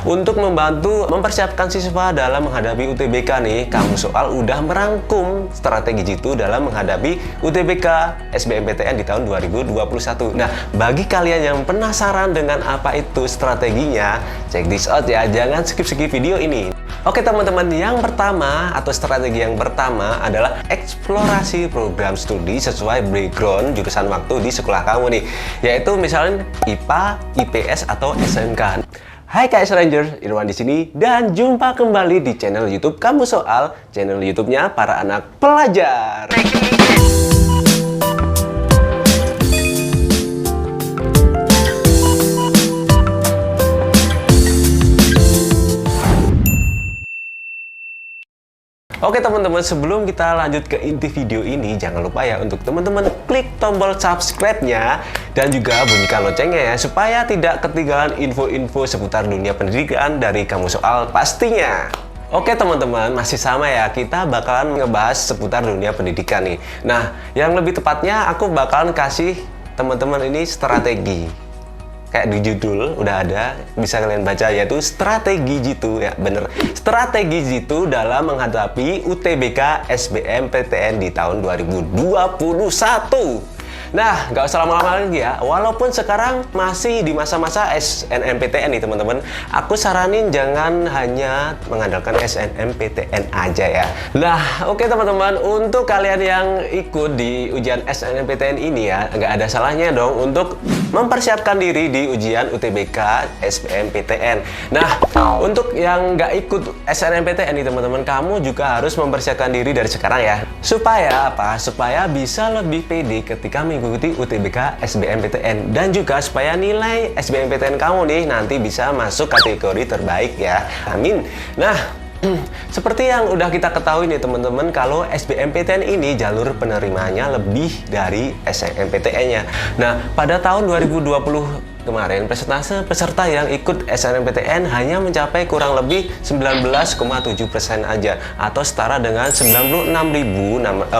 untuk membantu mempersiapkan siswa dalam menghadapi UTBK nih, Kamu Soal udah merangkum strategi jitu dalam menghadapi UTBK SBMPTN di tahun 2021. Nah, bagi kalian yang penasaran dengan apa itu strateginya, check this out ya, jangan skip-skip video ini. Oke teman-teman, yang pertama atau strategi yang pertama adalah eksplorasi program studi sesuai background jurusan waktu di sekolah kamu nih, yaitu misalnya IPA, IPS atau SMK. Hai KS Ranger, Irwan di sini dan jumpa kembali di channel YouTube Kamu Soal, channel YouTube-nya para anak pelajar. Oke teman-teman, sebelum kita lanjut ke inti video ini, jangan lupa ya untuk teman-teman klik tombol subscribe-nya dan juga bunyikan loncengnya ya, supaya tidak ketinggalan info-info seputar dunia pendidikan dari Kamu Soal pastinya. Oke teman-teman, masih sama ya, kita bakalan ngebahas seputar dunia pendidikan nih. Nah, yang lebih tepatnya aku bakalan kasih teman-teman ini strategi. Kayak di judul udah ada, bisa kalian baca, yaitu strategi jitu ya, bener, strategi jitu dalam menghadapi UTBK SBMPTN di tahun 2021. Nah, nggak usah lama-lama lagi ya, walaupun sekarang masih di masa-masa SNMPTN nih teman-teman, aku saranin jangan hanya mengandalkan SNMPTN aja ya. Nah, oke teman-teman, untuk kalian yang ikut di ujian SNMPTN ini ya, nggak ada salahnya dong untuk mempersiapkan diri di ujian UTBK SBMPTN. Nah, untuk yang nggak ikut SNMPTN nih teman-teman, kamu juga harus mempersiapkan diri dari sekarang ya. Supaya apa? Supaya bisa lebih pede ketika mengikuti UTBK SBMPTN, dan juga supaya nilai SBMPTN kamu nih nanti bisa masuk kategori terbaik ya. Amin. Nah, seperti yang udah kita ketahui nih teman-teman, kalau SBMPTN ini jalur penerimanya lebih dari SNMPTN-nya. Nah, pada tahun 2020 kemarin, persentase peserta yang ikut SNMPTN hanya mencapai kurang lebih 19,7% aja, atau setara dengan 96.400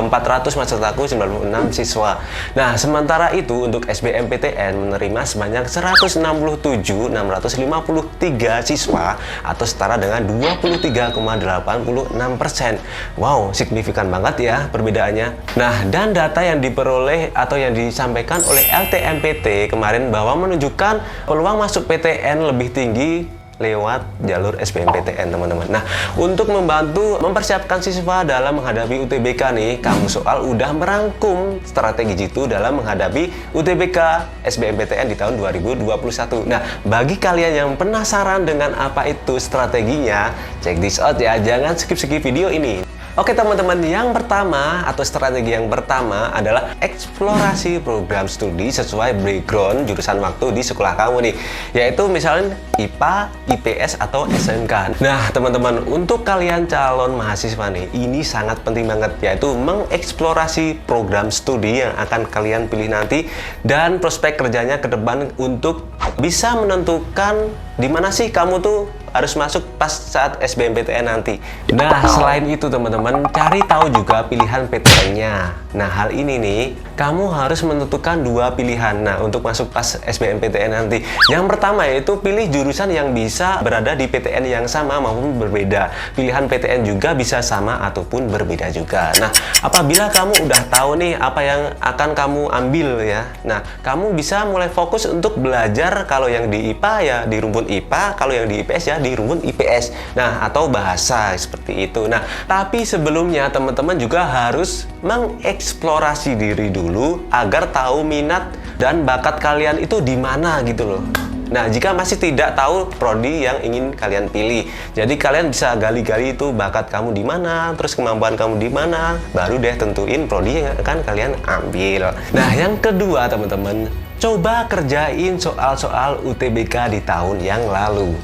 maksud aku 96 siswa. Nah, sementara itu untuk SBMPTN menerima sebanyak 167.653 siswa, atau setara dengan 23,86%. Wow, signifikan banget ya perbedaannya. Nah, dan data yang diperoleh atau yang disampaikan oleh LTMPT kemarin bahwa menunjukkan peluang masuk PTN lebih tinggi lewat jalur SBMPTN teman-teman. Nah, untuk membantu mempersiapkan siswa dalam menghadapi UTBK nih, Kamu Soal udah merangkum strategi jitu dalam menghadapi UTBK SBMPTN di tahun 2021. Nah, bagi kalian yang penasaran dengan apa itu strateginya, check this out ya, jangan skip-skip video ini. Oke teman-teman, yang pertama atau strategi yang pertama adalah eksplorasi program studi sesuai background jurusan waktu di sekolah kamu nih, yaitu misalnya IPA, IPS atau SMK. Nah teman-teman, untuk kalian calon mahasiswa nih, ini sangat penting banget, yaitu mengeksplorasi program studi yang akan kalian pilih nanti dan prospek kerjanya ke depan untuk bisa menentukan di mana sih kamu tuh harus masuk pas saat SBMPTN nanti. Nah, selain itu teman-teman, cari tahu juga pilihan PTN-nya. Nah, hal ini nih, kamu harus menentukan dua pilihan. Nah, untuk masuk pas SBMPTN nanti. Yang pertama yaitu pilih jurusan yang bisa berada di PTN yang sama maupun berbeda. Pilihan PTN juga bisa sama ataupun berbeda juga. Nah, apabila kamu udah tahu nih apa yang akan kamu ambil ya. Nah, kamu bisa mulai fokus untuk belajar, kalau yang di IPA ya di rumpun IPA, kalau yang di IPS ya di rumpun IPS. Nah, atau bahasa seperti itu. Nah, tapi sebelumnya teman-teman juga harus mengeksplorasi diri dulu agar tahu minat dan bakat kalian itu di mana gitu loh. Nah, jika masih tidak tahu prodi yang ingin kalian pilih, jadi kalian bisa gali-gali itu bakat kamu di mana, terus kemampuan kamu di mana, baru deh tentuin prodi yang akan kalian ambil. Nah, yang kedua teman-teman, coba kerjain soal-soal UTBK di tahun yang lalu.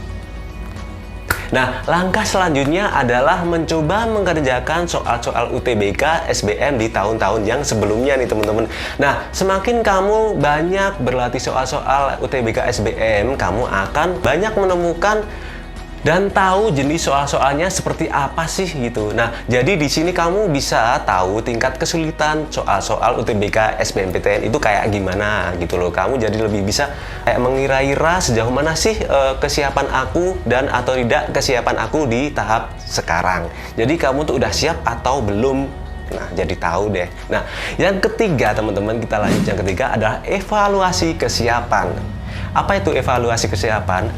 Nah, langkah selanjutnya adalah mencoba mengerjakan soal-soal UTBK SBM di tahun-tahun yang sebelumnya nih teman-teman. Nah, semakin kamu banyak berlatih soal-soal UTBK SBM, kamu akan banyak menemukan dan tahu jenis soal-soalnya seperti apa sih gitu. Nah, jadi di sini kamu bisa tahu tingkat kesulitan soal-soal UTBK SBMPTN itu kayak gimana gitu loh. Kamu jadi lebih bisa kayak mengira-ira sejauh mana sih kesiapan aku dan atau tidak kesiapan aku di tahap sekarang. Jadi kamu tuh udah siap atau belum. Nah, jadi tahu deh. Nah, yang ketiga teman-teman, kita lanjut. Yang ketiga adalah evaluasi kesiapan. Apa itu evaluasi kesiapan?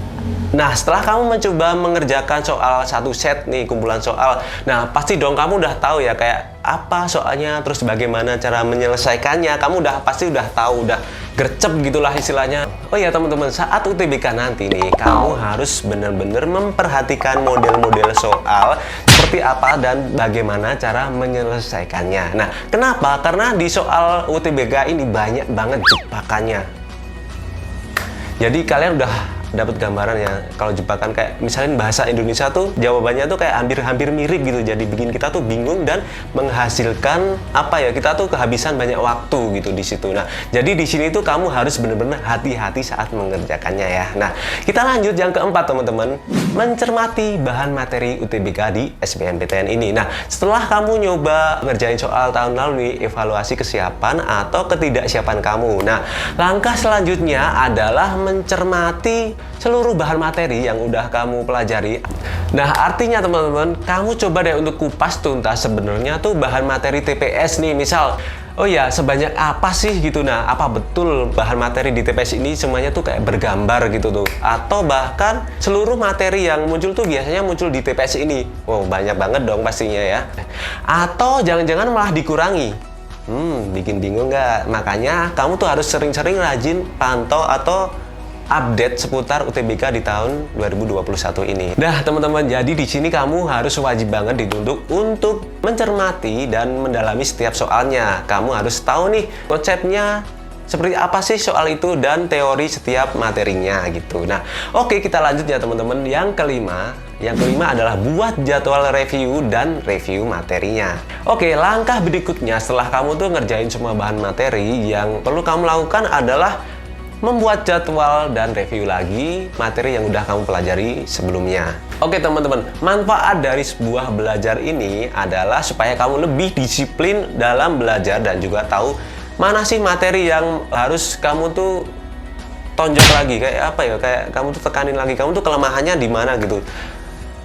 Nah, setelah kamu mencoba mengerjakan soal satu set nih, kumpulan soal, nah pasti dong kamu udah tahu ya kayak apa soalnya, terus bagaimana cara menyelesaikannya. Kamu pasti udah tahu, udah gercep gitulah istilahnya. Oh ya teman-teman, saat UTBK nanti nih, kamu harus benar-benar memperhatikan model-model soal seperti apa dan bagaimana cara menyelesaikannya. Nah, kenapa? Karena di soal UTBK ini banyak banget jebakannya. Jadi kalian udah dapat gambaran ya, kalau jebakan kayak misalnya bahasa Indonesia tuh jawabannya tuh kayak hampir mirip gitu, jadi bikin kita tuh bingung dan menghasilkan apa ya, kita tuh kehabisan banyak waktu gitu di situ. Nah, jadi di sini tuh kamu harus benar-benar hati-hati saat mengerjakannya ya. Nah, kita lanjut yang keempat teman-teman, mencermati bahan materi UTBK di SBMPTN ini. Nah, setelah kamu nyoba ngerjain soal tahun lalu nih, evaluasi kesiapan atau ketidaksiapan kamu. Nah, langkah selanjutnya adalah mencermati seluruh bahan materi yang udah kamu pelajari. Nah, artinya teman-teman, kamu coba deh untuk kupas tuntas sebenarnya tuh bahan materi TPS nih. Misal, oh ya, sebanyak apa sih gitu. Nah, apa betul bahan materi di TPS ini semuanya tuh kayak bergambar gitu tuh. Atau bahkan seluruh materi yang muncul tuh biasanya muncul di TPS ini. Wow, banyak banget dong pastinya ya. Atau jangan-jangan malah dikurangi. Bikin bingung nggak? Makanya kamu tuh harus sering-sering rajin pantau atau update seputar UTBK di tahun 2021 ini. Nah, teman-teman, jadi di sini kamu harus wajib banget dituntut untuk mencermati dan mendalami setiap soalnya. Kamu harus tahu nih konsepnya seperti apa sih soal itu dan teori setiap materinya gitu. Nah, oke, kita lanjut ya teman-teman. Yang kelima adalah buat jadwal review dan review materinya. Oke, langkah berikutnya setelah kamu tuh ngerjain semua bahan materi, yang perlu kamu lakukan adalah membuat jadwal dan review lagi materi yang udah kamu pelajari sebelumnya. Oke teman-teman, manfaat dari sebuah belajar ini adalah supaya kamu lebih disiplin dalam belajar dan juga tahu mana sih materi yang harus kamu tuh tonjok lagi, kayak apa ya, kayak kamu tuh tekanin lagi, kamu tuh kelemahannya di mana gitu.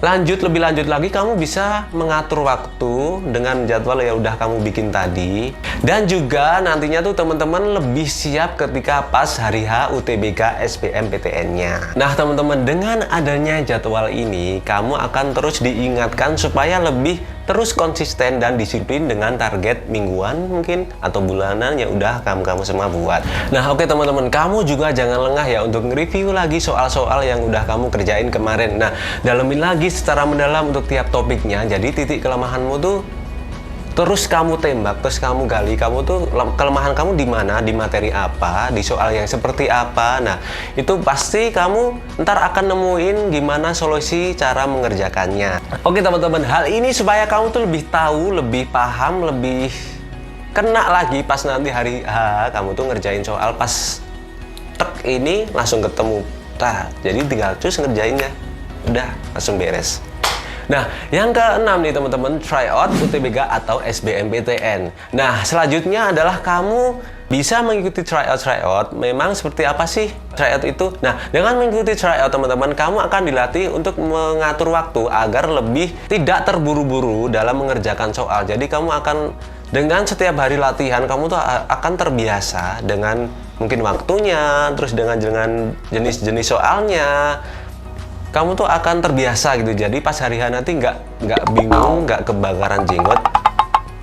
Lebih lanjut lagi, kamu bisa mengatur waktu dengan jadwal yang udah kamu bikin tadi. Dan juga nantinya tuh teman-teman lebih siap ketika pas hari H UTBK SBMPTN-nya. Nah teman-teman, dengan adanya jadwal ini, kamu akan terus diingatkan supaya lebih terus konsisten dan disiplin dengan target mingguan mungkin atau bulanan yang udah kamu semua buat. Nah oke teman-teman, kamu juga jangan lengah ya untuk nge-review lagi soal-soal yang udah kamu kerjain kemarin. Nah, dalemin lagi secara mendalam untuk tiap topiknya. Jadi titik kelemahanmu tuh terus kamu tembak, terus kamu gali, kamu tuh kelemahan kamu di mana, di materi apa, di soal yang seperti apa. Nah, itu pasti kamu ntar akan nemuin gimana solusi cara mengerjakannya. Oke teman-teman, hal ini supaya kamu tuh lebih tahu, lebih paham, lebih kena lagi pas nanti hari H kamu tuh ngerjain soal, pas tek ini langsung ketemu. Nah, jadi tinggal terus ngerjainnya, udah langsung beres. Nah, yang keenam nih teman-teman, tryout UTBK atau SBMPTN. Nah, selanjutnya adalah kamu bisa mengikuti tryout. Memang seperti apa sih tryout itu? Nah, dengan mengikuti tryout teman-teman, kamu akan dilatih untuk mengatur waktu agar lebih tidak terburu-buru dalam mengerjakan soal. Jadi kamu akan dengan setiap hari latihan, kamu tuh akan terbiasa dengan mungkin waktunya, terus dengan jenis-jenis soalnya. Kamu tuh akan terbiasa gitu, jadi pas hari H nanti nggak bingung, nggak kebakaran jenggot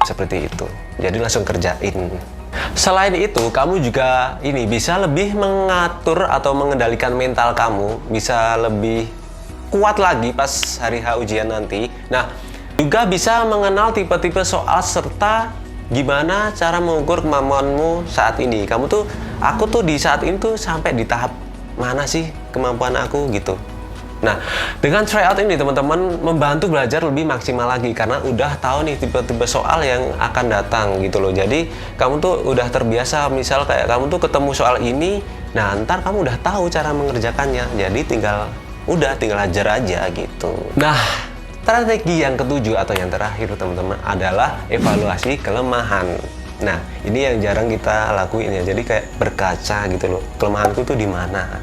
seperti itu. Jadi langsung kerjain. Selain itu, kamu juga bisa lebih mengatur atau mengendalikan mental kamu, bisa lebih kuat lagi pas hari H ujian nanti. Nah, juga bisa mengenal tipe-tipe soal serta gimana cara mengukur kemampuanmu saat ini. Aku tuh di saat ini tuh sampai di tahap mana sih kemampuan aku gitu. Nah, dengan tryout ini teman-teman membantu belajar lebih maksimal lagi karena udah tahu nih tipe-tipe soal yang akan datang gitu loh. Jadi kamu tuh udah terbiasa, misal kayak kamu tuh ketemu soal ini, nah ntar kamu udah tahu cara mengerjakannya. Jadi tinggal udah tinggal ajar aja gitu. Nah, strategi yang ketujuh atau yang terakhir teman-teman adalah evaluasi kelemahan. Nah, ini yang jarang kita lakuin ya. Jadi kayak berkaca gitu loh. Kelemahanku tuh di mana?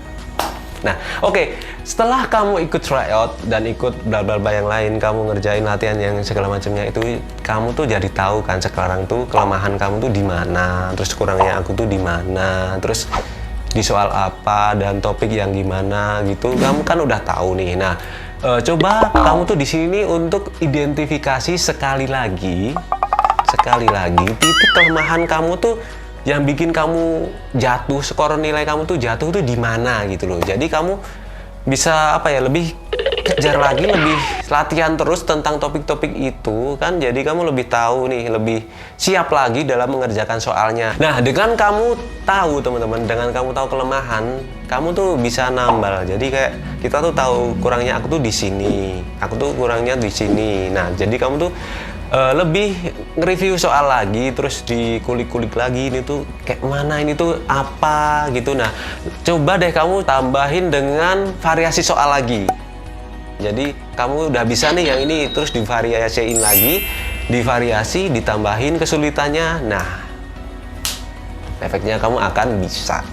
Nah, oke. Setelah kamu ikut tryout dan ikut bla bla bla yang lain, kamu ngerjain latihan yang segala macamnya itu, kamu tuh jadi tahu kan sekarang tuh kelemahan kamu tuh di mana, terus kurangnya aku tuh di mana, terus di soal apa dan topik yang gimana gitu. Kamu kan udah tahu nih. Nah, coba kamu tuh di sini untuk identifikasi sekali lagi titik kelemahan kamu tuh yang bikin kamu jatuh, skor nilai kamu tuh jatuh tuh di mana gitu loh. Jadi kamu bisa apa ya, lebih kejar lagi, lebih latihan terus tentang topik-topik itu kan, jadi kamu lebih tahu nih, lebih siap lagi dalam mengerjakan soalnya. Nah, dengan kamu tahu teman-teman, dengan kamu tahu kelemahan, kamu tuh bisa nambal. Jadi kayak kita tuh tahu kurangnya aku tuh di sini, aku tuh kurangnya di sini. Nah, jadi kamu tuh lebih nge-review soal lagi, terus dikulik-kulik lagi, ini tuh kayak mana, ini tuh apa gitu. Nah, coba deh kamu tambahin dengan variasi soal lagi. Jadi kamu udah bisa nih yang ini, terus divariasiin lagi, divariasi, ditambahin kesulitannya. Nah, efeknya kamu akan bisa.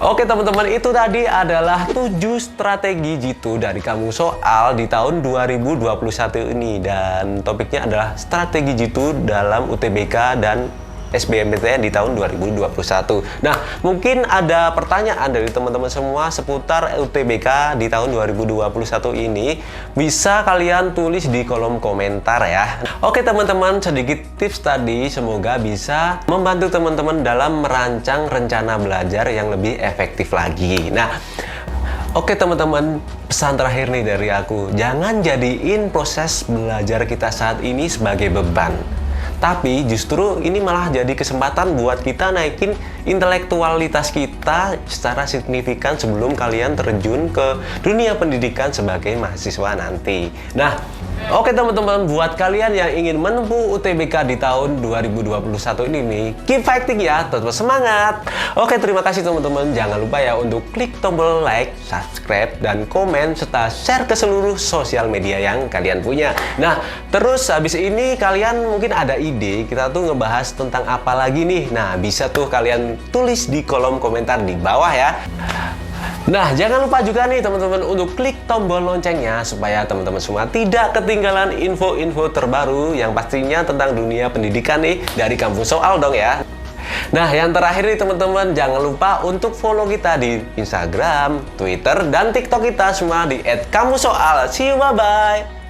Oke teman-teman, itu tadi adalah 7 strategi jitu dari kamu soal di tahun 2021 ini. Dan topiknya adalah strategi jitu dalam UTBK dan SBMPTN di tahun 2021. Nah, mungkin ada pertanyaan dari teman-teman semua seputar UTBK di tahun 2021 ini. Bisa kalian tulis di kolom komentar ya. Oke teman-teman, sedikit tips tadi semoga bisa membantu teman-teman dalam merancang rencana belajar yang lebih efektif lagi. Nah, oke teman-teman, pesan terakhir nih dari aku. Jangan jadiin proses belajar kita saat ini sebagai beban. Tapi justru ini malah jadi kesempatan buat kita naikin intelektualitas kita secara signifikan sebelum kalian terjun ke dunia pendidikan sebagai mahasiswa nanti. Nah, oke teman-teman, buat kalian yang ingin menempuh UTBK di tahun 2021 ini nih, keep fighting ya, tetap semangat. Oke, terima kasih teman-teman. Jangan lupa ya untuk klik tombol like, subscribe, dan komen, serta share ke seluruh sosial media yang kalian punya. Nah, terus habis ini kalian mungkin ada ide, kita tuh ngebahas tentang apa lagi nih. Nah, bisa tuh kalian tulis di kolom komentar di bawah ya. Nah, jangan lupa juga nih teman-teman untuk klik tombol loncengnya supaya teman-teman semua tidak ketinggalan info-info terbaru yang pastinya tentang dunia pendidikan nih dari Kampus Soal dong ya. Nah, yang terakhir nih teman-teman, jangan lupa untuk follow kita di Instagram, Twitter, dan TikTok kita semua di @kamusoal. See you, bye-bye.